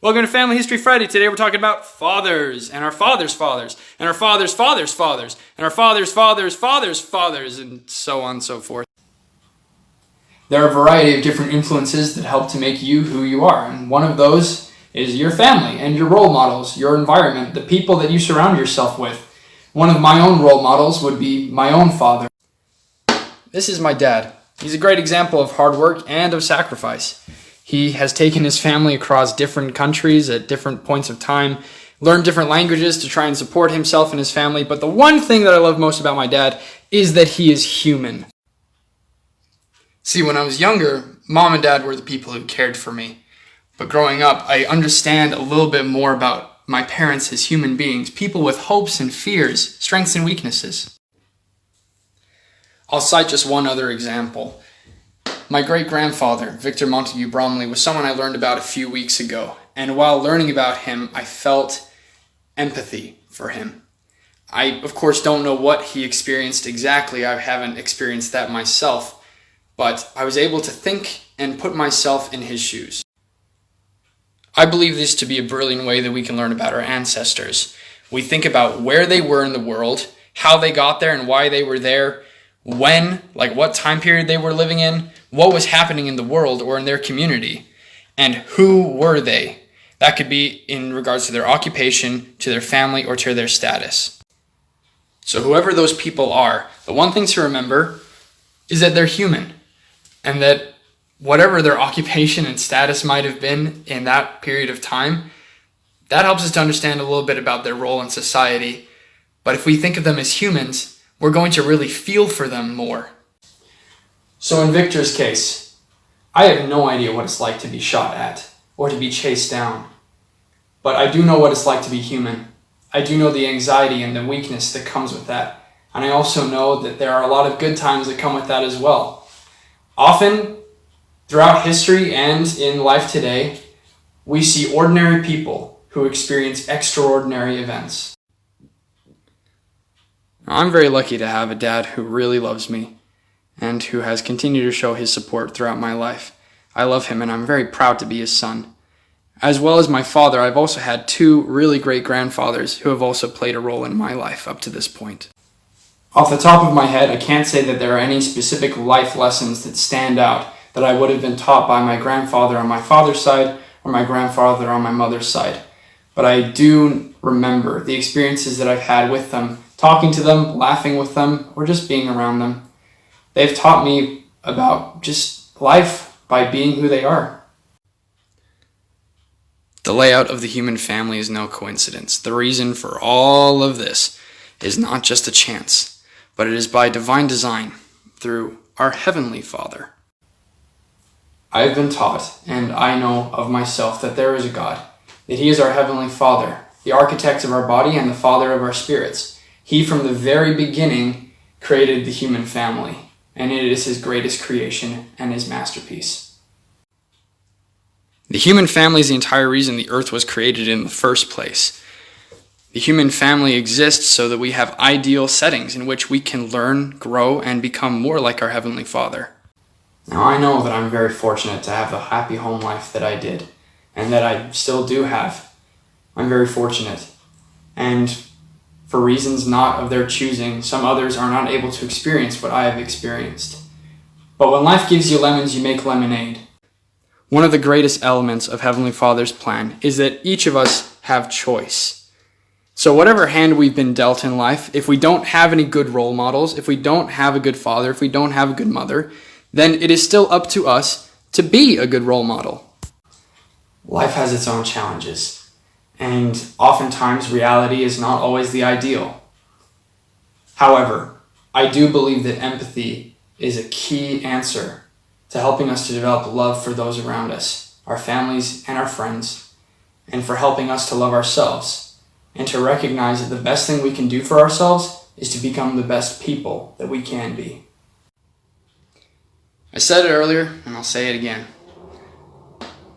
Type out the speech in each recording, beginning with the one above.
Welcome to Family History Friday. Today we're talking about fathers, and our fathers' fathers, and our fathers' fathers' fathers, and our fathers' fathers' fathers' fathers, and so on and so forth. There are a variety of different influences that help to make you who you are, and one of those is your family and your role models, your environment, the people that you surround yourself with. One of my own role models would be my own father. This is my dad. He's a great example of hard work and of sacrifice. He has taken his family across different countries at different points of time, learned different languages to try and support himself and his family, but the one thing that I love most about my dad is that he is human. See, when I was younger, Mom and Dad were the people who cared for me. But growing up, I understand a little bit more about my parents as human beings, people with hopes and fears, strengths and weaknesses. I'll cite just one other example. My great-grandfather, Victor Montague Bromley, was someone I learned about a few weeks ago, and while learning about him, I felt empathy for him. I, of course, don't know what he experienced exactly. I haven't experienced that myself, but I was able to think and put myself in his shoes. I believe this to be a brilliant way that we can learn about our ancestors. We think about where they were in the world, how they got there and why they were there, when, like what time period they were living in, what was happening in the world or in their community, and who were they. That could be in regards to their occupation, to their family, or to their status. So whoever those people are, the one thing to remember is that they're human, and that whatever their occupation and status might have been in that period of time, that helps us to understand a little bit about their role in society. But if we think of them as humans, we're going to really feel for them more. So in Victor's case, I have no idea what it's like to be shot at or to be chased down. But I do know what it's like to be human. I do know the anxiety and the weakness that comes with that. And I also know that there are a lot of good times that come with that as well. Often, throughout history and in life today, we see ordinary people who experience extraordinary events. I'm very lucky to have a dad who really loves me and who has continued to show his support throughout my life. I love him and I'm very proud to be his son. As well as my father, I've also had two really great grandfathers who have also played a role in my life up to this point. Off the top of my head, I can't say that there are any specific life lessons that stand out that I would have been taught by my grandfather on my father's side or my grandfather on my mother's side. But I do remember the experiences that I've had with them, talking to them, laughing with them, or just being around them. They've taught me about just life by being who they are. The layout of the human family is no coincidence. The reason for all of this is not just a chance, but it is by divine design through our Heavenly Father. I have been taught, and I know of myself, that there is a God, that He is our Heavenly Father, the architect of our body and the Father of our spirits. He, from the very beginning, created the human family, and it is His greatest creation and His masterpiece. The human family is the entire reason the earth was created in the first place. The human family exists so that we have ideal settings in which we can learn, grow, and become more like our Heavenly Father. Now, I know that I'm very fortunate to have the happy home life that I did, and that I still do have. I'm very fortunate. And for reasons not of their choosing, some others are not able to experience what I have experienced. But when life gives you lemons, you make lemonade. One of the greatest elements of Heavenly Father's plan is that each of us have choice. So whatever hand we've been dealt in life, if we don't have any good role models, if we don't have a good father, if we don't have a good mother, then it is still up to us to be a good role model. Life has its own challenges. And oftentimes reality is not always the ideal. However, I do believe that empathy is a key answer to helping us to develop love for those around us, our families and our friends, and for helping us to love ourselves, and to recognize that the best thing we can do for ourselves is to become the best people that we can be. I said it earlier, and I'll say it again.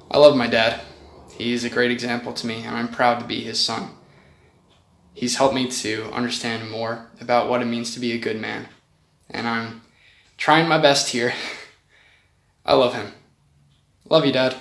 I love my dad. He is a great example to me, and I'm proud to be his son. He's helped me to understand more about what it means to be a good man, and I'm trying my best here. I love him. Love you, Dad.